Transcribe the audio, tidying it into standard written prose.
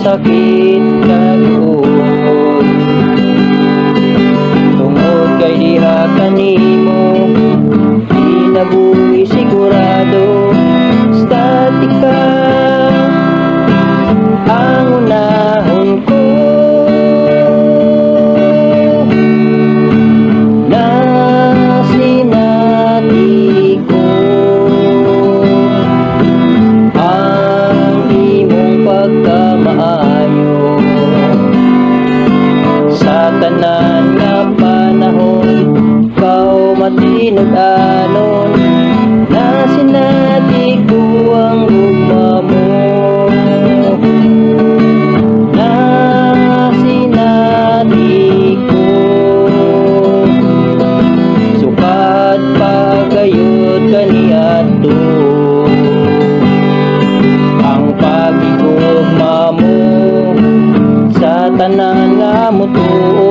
sakit kaluoy. Tungod kay diha kanimo kinabuhi sigurado, statika ang unahon ko. Na sinati ko ang imong pagkamaayo sa tanan nga panahon. Ikaw matinud-anon, na sinati ko ang gugma mo. Na sinati ko sukat pagayod kaniadto ang pagigugma mo sa tanan nga mutuo.